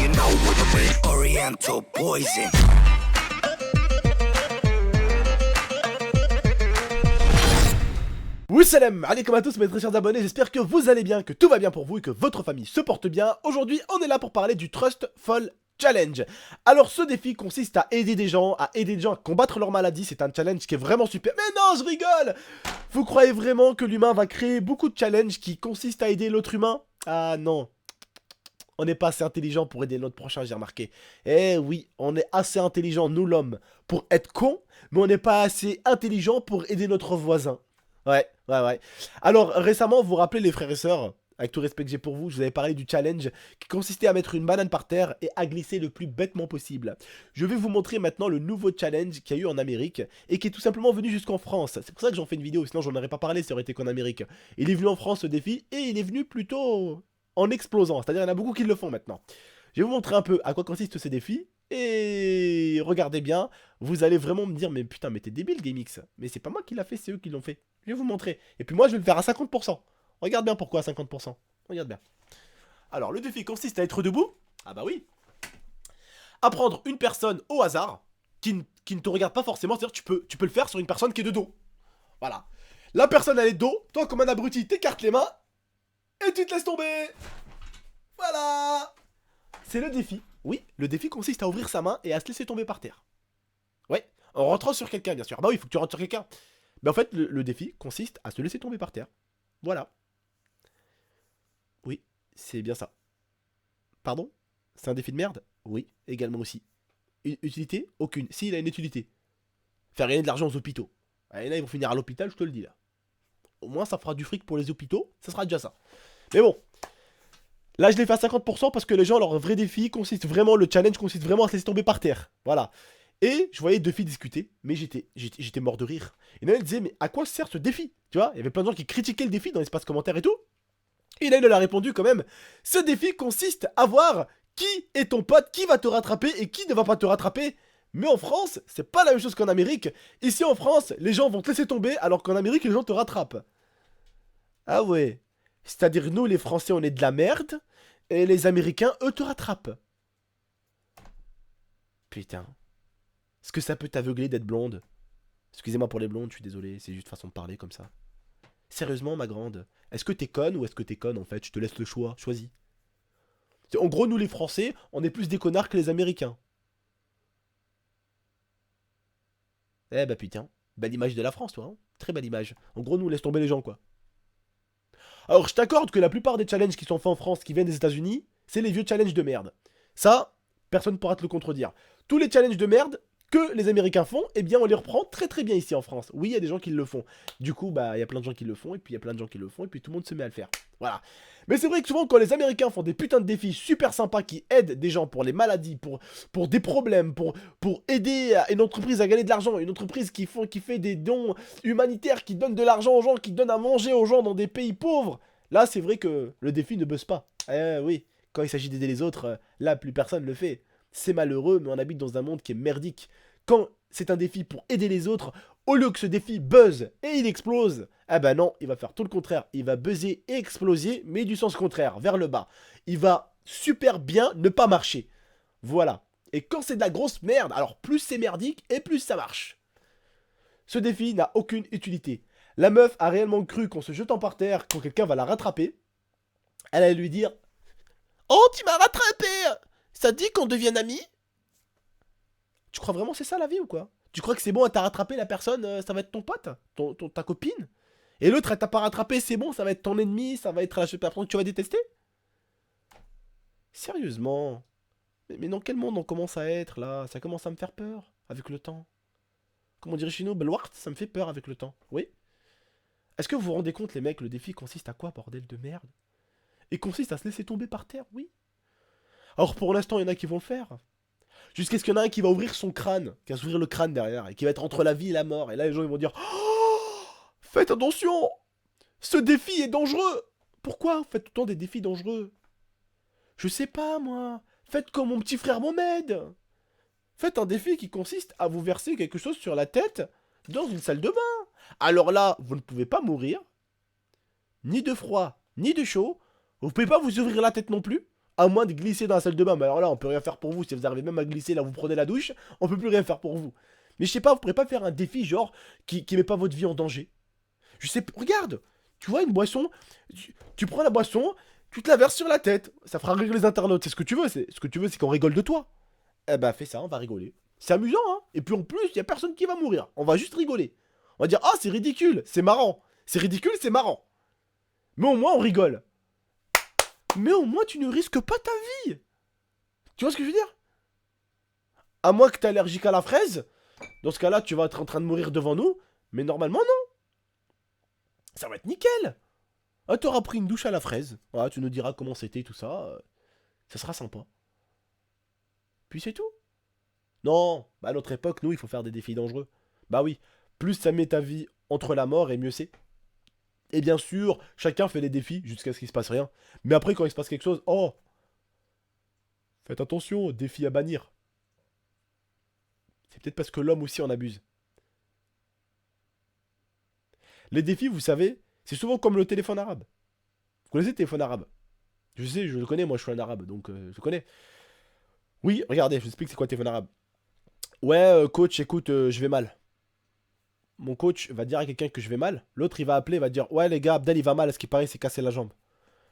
you know what I mean. Oriental poison. Oui salam, alaikum à tous mes très chers abonnés, j'espère que vous allez bien, que tout va bien pour vous et que votre famille se porte bien. Aujourd'hui, on est là pour parler du Trust Fall Challenge. Alors ce défi consiste à aider des gens, à combattre leur maladie. C'est un challenge qui est vraiment super. Mais non, je rigole. Vous croyez vraiment que l'humain va créer beaucoup de challenges qui consistent à aider l'autre humain? Ah non. On n'est pas assez intelligent pour aider notre prochain, j'ai remarqué. Eh oui, on est assez intelligent, nous l'homme, pour être con, mais on n'est pas assez intelligent pour aider notre voisin. Ouais. Alors, récemment, vous vous rappelez les frères et sœurs, avec tout respect que j'ai pour vous, je vous avais parlé du challenge qui consistait à mettre une banane par terre et à glisser le plus bêtement possible. Je vais vous montrer maintenant le nouveau challenge qu'il y a eu en Amérique et qui est tout simplement venu jusqu'en France. C'est pour ça que j'en fais une vidéo, sinon j'en aurais pas parlé, ça aurait été qu'en Amérique. Il est venu en France ce défi et il est venu plutôt en explosant, c'est-à-dire il y en a beaucoup qui le font maintenant. Je vais vous montrer un peu à quoi consistent ces défis. Et regardez bien, vous allez vraiment me dire, mais putain, mais t'es débile GameX. Mais c'est pas moi qui l'a fait, c'est eux qui l'ont fait. Je vais vous montrer. Et puis moi, je vais le faire à 50%. Regarde bien pourquoi à 50%. Regarde bien. Alors, le défi consiste à être debout. Ah bah oui. À prendre une personne au hasard, qui ne te regarde pas forcément. C'est-à-dire tu peux le faire sur une personne qui est de dos. Voilà. La personne, elle est de dos. Toi, comme un abruti, t'écartes les mains. Et tu te laisses tomber. Voilà. C'est le défi. Oui, le défi consiste à ouvrir sa main et à se laisser tomber par terre. Ouais, en rentrant sur quelqu'un, bien sûr. Bah oui, il faut que tu rentres sur quelqu'un. Mais en fait, le défi consiste à se laisser tomber par terre. Voilà. Oui, c'est bien ça. Pardon? C'est un défi de merde? Oui, également aussi. Une utilité? Aucune. Si, il a une utilité. Faire gagner de l'argent aux hôpitaux. Et là, ils vont finir à l'hôpital, je te le dis là. Au moins, ça fera du fric pour les hôpitaux. Ça sera déjà ça. Mais bon. Là, je l'ai fait à 50% parce que les gens, leur vrai défi consiste vraiment, le challenge consiste vraiment à se laisser tomber par terre. Voilà. Et je voyais deux filles discuter, mais j'étais mort de rire. Et là, elle disait, mais à quoi sert ce défi? Tu vois, il y avait plein de gens qui critiquaient le défi dans l'espace commentaire et tout. Et là, il a répondu quand même, ce défi consiste à voir qui est ton pote, qui va te rattraper et qui ne va pas te rattraper. Mais en France, c'est pas la même chose qu'en Amérique. Ici, en France, les gens vont te laisser tomber, alors qu'en Amérique, les gens te rattrapent. Ah ouais. C'est-à-dire, nous, les Français, on est de la merde, et les Américains, eux, te rattrapent. Putain. Est-ce que ça peut t'aveugler d'être blonde? Excusez-moi pour les blondes, je suis désolé, c'est juste façon de parler comme ça. Sérieusement, ma grande, est-ce que t'es conne ou est-ce que t'es conne en fait? Je te laisse le choix, choisis. En gros, nous les Français, on est plus des connards que les Américains. Eh bah putain, belle image de la France, toi, hein. Très belle image. En gros, nous, on laisse tomber les gens, quoi. Alors, je t'accorde que la plupart des challenges qui sont faits en France, qui viennent des États-Unis, c'est les vieux challenges de merde. Ça, personne ne pourra te le contredire. Tous les challenges de merde que les Américains font, eh bien, on les reprend très très bien ici en France. Oui, il y a des gens qui le font. Du coup, bah, il y a plein de gens qui le font, et puis il y a plein de gens qui le font, et puis tout le monde se met à le faire. Voilà. Mais c'est vrai que souvent, quand les Américains font des putains de défis super sympas qui aident des gens pour les maladies, pour des problèmes, pour aider une entreprise à gagner de l'argent, une entreprise qui fait des dons humanitaires, qui donne de l'argent aux gens, qui donne à manger aux gens dans des pays pauvres, là, c'est vrai que le défi ne buzz pas. Oui, quand il s'agit d'aider les autres, là, plus personne ne le fait. C'est malheureux, mais on habite dans un monde qui est merdique. Quand c'est un défi pour aider les autres, au lieu que ce défi buzz et il explose, ah ben non, il va faire tout le contraire. Il va buzzer et exploser, mais du sens contraire, vers le bas. Il va super bien ne pas marcher. Voilà. Et quand c'est de la grosse merde, alors plus c'est merdique et plus ça marche. Ce défi n'a aucune utilité. La meuf a réellement cru qu'en se jetant par terre, quand quelqu'un va la rattraper, elle allait lui dire « Oh, tu m'as rattrapé! Ça te dit qu'on devienne amis ?» Tu crois vraiment que c'est ça la vie ou quoi? Tu crois que c'est bon, elle t'a rattrapé la personne, ça va être ton pote, ta copine? Et l'autre, elle t'a pas rattrapé, c'est bon, ça va être ton ennemi, ça va être la personne que tu vas détester? Sérieusement? Mais dans quel monde on commence à être là? Ça commence à me faire peur avec le temps. Comme on dirait chez nous, Belwart, ça me fait peur avec le temps. Oui? Est-ce que vous vous rendez compte, les mecs, le défi consiste à quoi, bordel de merde? Il consiste à se laisser tomber par terre, oui. Alors pour l'instant, il y en a qui vont le faire. Jusqu'à ce qu'il y en a un qui va ouvrir son crâne, qui va s'ouvrir le crâne derrière, et qui va être entre la vie et la mort. Et là, les gens ils vont dire oh, faites attention, ce défi est dangereux. Pourquoi vous faites tout le temps des défis dangereux? Je sais pas, moi. Faites comme mon petit frère Mohamed. Faites un défi qui consiste à vous verser quelque chose sur la tête dans une salle de bain. Alors là, vous ne pouvez pas mourir, ni de froid, ni de chaud. Vous pouvez pas vous ouvrir la tête non plus. À moins de glisser dans la salle de bain. Mais alors là, on peut rien faire pour vous. Si vous arrivez même à glisser, là, vous prenez la douche, on peut plus rien faire pour vous. Mais je sais pas, vous pourrez pas faire un défi genre qui met pas votre vie en danger. Je sais, regarde, tu vois une boisson, tu prends la boisson, tu te la verses sur la tête. Ça fera rire les internautes. C'est ce que tu veux. Ce que tu veux, c'est qu'on rigole de toi. Eh ben, fais ça, on va rigoler. C'est amusant, hein. Et puis en plus, il y a personne qui va mourir. On va juste rigoler. On va dire, ah, c'est ridicule, c'est marrant. C'est ridicule, c'est marrant. Mais au moins, on rigole. Mais au moins, tu ne risques pas ta vie. Tu vois ce que je veux dire? À moins que tu es allergique à la fraise. Dans ce cas-là, tu vas être en train de mourir devant nous. Mais normalement, non. Ça va être nickel. Ah, t'auras pris une douche à la fraise. Voilà, tu nous diras comment c'était, tout ça. Ça sera sympa. Puis c'est tout. Non, bah à notre époque, nous, il faut faire des défis dangereux. Bah oui, plus ça met ta vie entre la mort et mieux c'est. Et bien sûr, chacun fait des défis jusqu'à ce qu'il se passe rien. Mais après, quand il se passe quelque chose, oh, faites attention, défi à bannir. C'est peut-être parce que l'homme aussi en abuse. Les défis, vous savez, c'est souvent comme le téléphone arabe. Vous connaissez le téléphone arabe? Je sais, je le connais, moi je suis un arabe, donc je connais. Oui, regardez, je vous explique c'est quoi le téléphone arabe. Ouais, coach, écoute, je vais mal. Mon coach va dire à quelqu'un que je vais mal. L'autre, il va appeler, il va dire, ouais les gars, Abdel, il va mal, à ce qui paraît, il s'est cassé la jambe.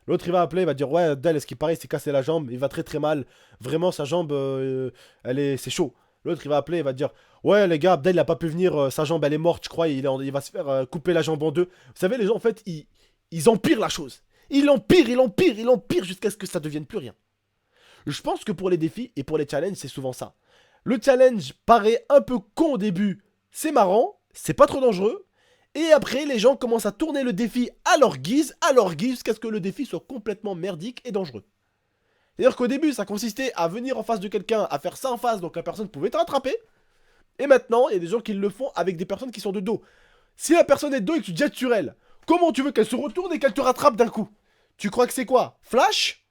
L'autre, il va appeler, il va dire, ouais, Abdel, à ce qui paraît, il s'est cassé la jambe, il va très très mal. Vraiment, sa jambe, c'est chaud. L'autre, il va appeler, il va dire, ouais les gars, Abdel, il a pas pu venir, sa jambe, elle est morte, je crois, il va se faire couper la jambe en deux. Vous savez, les gens, en fait, ils empirent la chose. Ils empirent jusqu'à ce que ça devienne plus rien. Je pense que pour les défis et pour les challenges, c'est souvent ça. Le challenge paraît un peu con au début, c'est marrant, c'est pas trop dangereux. Et après, les gens commencent à tourner le défi à leur guise, jusqu'à ce que le défi soit complètement merdique et dangereux. C'est-à-dire qu'au début, ça consistait à venir en face de quelqu'un, à faire ça en face, donc la personne pouvait te rattraper. Et maintenant, il y a des gens qui le font avec des personnes qui sont de dos. Si la personne est de dos et que tu te jettes sur elle, comment tu veux qu'elle se retourne et qu'elle te rattrape d'un coup? Tu crois que c'est quoi? Flash?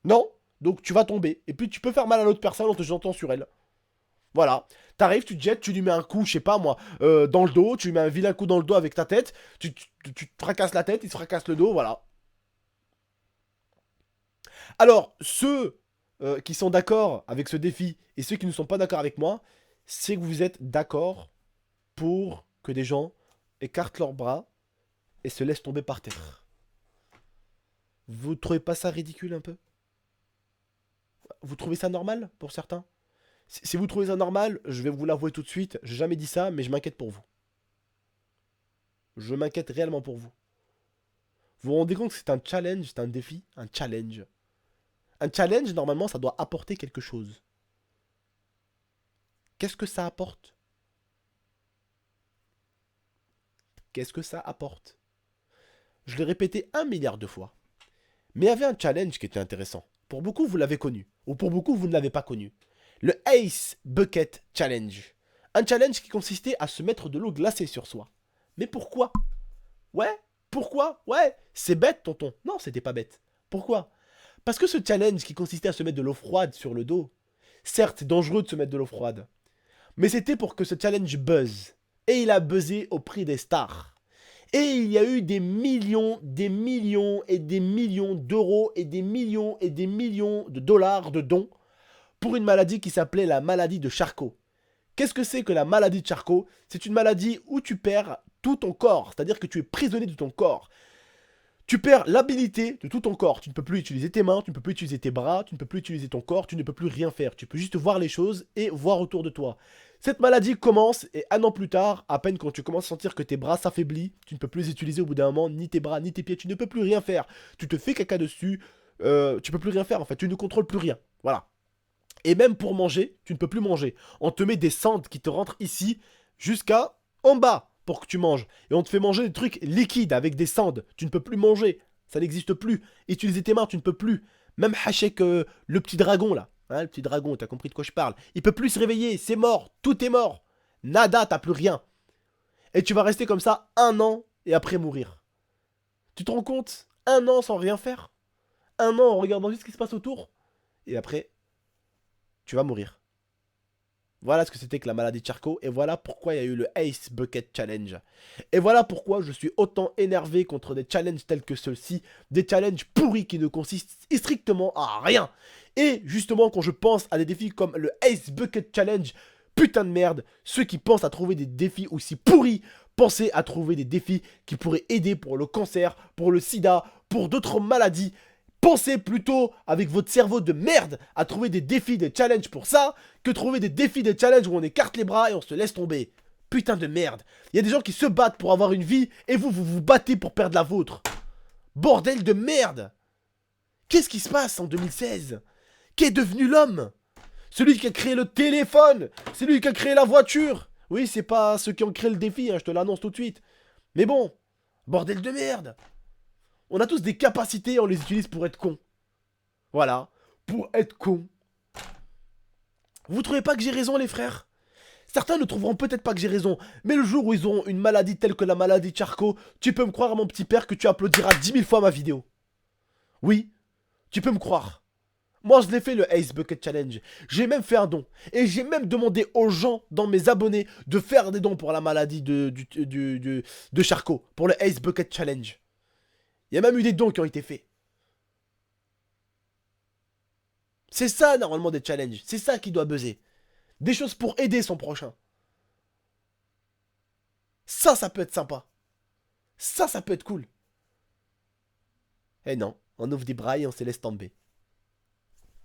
Non. Donc tu vas tomber. Et puis tu peux faire mal à l'autre personne en te jetant sur elle. Voilà. T'arrives, tu te jettes, tu lui mets un coup, je sais pas moi, dans le dos, tu lui mets un vilain coup dans le dos avec ta tête, tu te fracasses la tête, il se fracasse le dos, voilà. Alors, ceux qui sont d'accord avec ce défi et ceux qui ne sont pas d'accord avec moi, c'est que vous êtes d'accord pour que des gens écartent leurs bras et se laissent tomber par terre. Vous trouvez pas ça ridicule un peu? Vous trouvez ça normal pour certains? Si vous trouvez ça normal, je vais vous l'avouer tout de suite, j'ai jamais dit ça, mais je m'inquiète pour vous. Je m'inquiète réellement pour vous. Vous vous rendez compte que c'est un challenge, c'est un défi? Un challenge. Un challenge, normalement, ça doit apporter quelque chose. Qu'est-ce que ça apporte? Qu'est-ce que ça apporte? Je l'ai répété 1 milliard de fois. Mais il y avait un challenge qui était intéressant. Pour beaucoup, vous l'avez connu. Ou pour beaucoup, vous ne l'avez pas connu. Le Ace Bucket Challenge. Un challenge qui consistait à se mettre de l'eau glacée sur soi. Mais pourquoi? Ouais, pourquoi? Ouais, c'est bête, tonton. Non, c'était pas bête. Pourquoi? Parce que ce challenge qui consistait à se mettre de l'eau froide sur le dos, certes, c'est dangereux de se mettre de l'eau froide, mais c'était pour que ce challenge buzz. Et il a buzzé au prix des stars. Et il y a eu des millions et des millions d'euros et des millions de dollars de dons pour une maladie qui s'appelait la maladie de Charcot. Qu'est-ce que c'est que la maladie de Charcot? C'est une maladie où tu perds tout ton corps, c'est-à-dire que tu es prisonnier de ton corps. Tu perds l'habilité de tout ton corps. Tu ne peux plus utiliser tes mains, tu ne peux plus utiliser tes bras, tu ne peux plus utiliser ton corps, tu ne peux plus rien faire. Tu peux juste voir les choses et voir autour de toi. Cette maladie commence et 1 an plus tard, à peine quand tu commences à sentir que tes bras s'affaiblissent, tu ne peux plus les utiliser au bout d'un moment, ni tes bras, ni tes pieds, tu ne peux plus rien faire. Tu te fais caca dessus, tu peux plus rien faire en fait, tu ne contrôles plus rien. Voilà. Et même pour manger, tu ne peux plus manger. On te met des cendres qui te rentrent ici jusqu'à en bas pour que tu manges. Et on te fait manger des trucs liquides avec des cendres. Tu ne peux plus manger. Ça n'existe plus. Utiliser tes mains, tu ne peux plus. Même Hachek, le petit dragon là. Hein, le petit dragon, t'as compris de quoi je parle. Il peut plus se réveiller, c'est mort. Tout est mort. Nada, t'as plus rien. Et tu vas rester comme ça 1 an et après mourir. Tu te rends compte? 1 an sans rien faire? 1 an en regardant juste ce qui se passe autour? Et après, tu vas mourir. Voilà ce que c'était que la maladie de Charcot, et voilà pourquoi il y a eu le Ice Bucket Challenge. Et voilà pourquoi je suis autant énervé contre des challenges tels que ceux-ci, des challenges pourris qui ne consistent strictement à rien. Et justement, quand je pense à des défis comme le Ice Bucket Challenge, putain de merde, ceux qui pensent à trouver des défis aussi pourris, pensez à trouver des défis qui pourraient aider pour le cancer, pour le sida, pour d'autres maladies. Pensez plutôt avec votre cerveau de merde à trouver des défis, des challenges pour ça, que trouver des défis, des challenges où on écarte les bras et on se laisse tomber. Putain de merde. Il y a des gens qui se battent pour avoir une vie et vous vous battez pour perdre la vôtre. Bordel de merde. Qu'est-ce qui se passe en 2016? Qu'est devenu l'homme? Celui qui a créé le téléphone, c'est lui qui a créé la voiture. Oui, c'est pas ceux qui ont créé le défi, hein, je te l'annonce tout de suite. Mais bon, bordel de merde. On a tous des capacités, on les utilise pour être cons. Voilà, pour être cons. Vous trouvez pas que j'ai raison, les frères? Certains ne trouveront peut-être pas que j'ai raison, mais le jour où ils auront une maladie telle que la maladie de Charcot, tu peux me croire, mon petit père, que tu applaudiras 10 000 fois ma vidéo. Oui, tu peux me croire. Moi, je l'ai fait, le Ice Bucket Challenge. J'ai même fait un don. Et j'ai même demandé aux gens, dans mes abonnés, de faire des dons pour la maladie de Charcot, pour le Ice Bucket Challenge. Il y a même eu des dons qui ont été faits. C'est ça, normalement, des challenges. C'est ça qui doit buzzer. Des choses pour aider son prochain. Ça peut être sympa. Ça peut être cool. Eh non, on ouvre des bras et on se laisse tomber.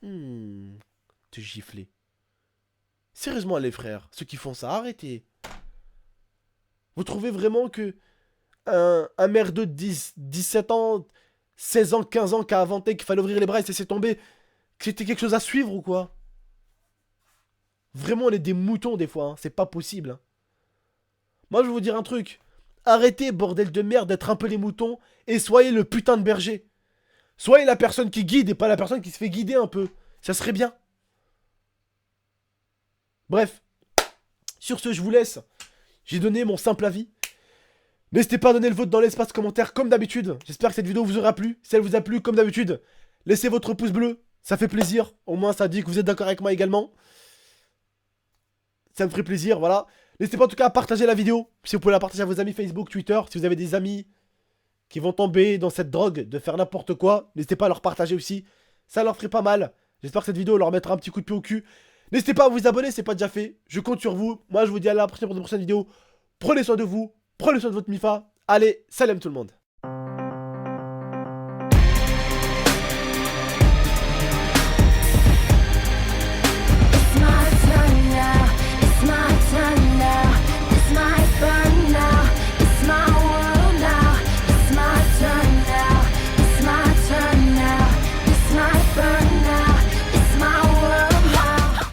Te gifler. Sérieusement, les frères, ceux qui font ça, arrêtez. Vous trouvez vraiment que un merdeux de 17 ans, 16 ans, 15 ans qui a inventé qu'il fallait ouvrir les bras et se laisser tomber, que c'était quelque chose à suivre ou quoi? Vraiment, on est des moutons des fois, hein. C'est pas possible. Hein. Moi, je vais vous dire un truc. Arrêtez, bordel de merde, d'être un peu les moutons et soyez le putain de berger. Soyez la personne qui guide et pas la personne qui se fait guider un peu. Ça serait bien. Bref. Sur ce, je vous laisse. J'ai donné mon simple avis. N'hésitez pas à donner le vôtre dans l'espace commentaire comme d'habitude. J'espère que cette vidéo vous aura plu. Si elle vous a plu, comme d'habitude, laissez votre pouce bleu. Ça fait plaisir. Au moins, ça dit que vous êtes d'accord avec moi également. Ça me ferait plaisir, voilà. N'hésitez pas en tout cas à partager la vidéo. Si vous pouvez la partager à vos amis Facebook, Twitter. Si vous avez des amis qui vont tomber dans cette drogue de faire n'importe quoi, n'hésitez pas à leur partager aussi. Ça leur ferait pas mal. J'espère que cette vidéo leur mettra un petit coup de pied au cul. N'hésitez pas à vous abonner, c'est pas déjà fait. Je compte sur vous. Moi, je vous dis à la prochaine pour de prochaines vidéos. Prenez soin de vous. Prenez soin de votre MIFA. Allez, salam tout le monde.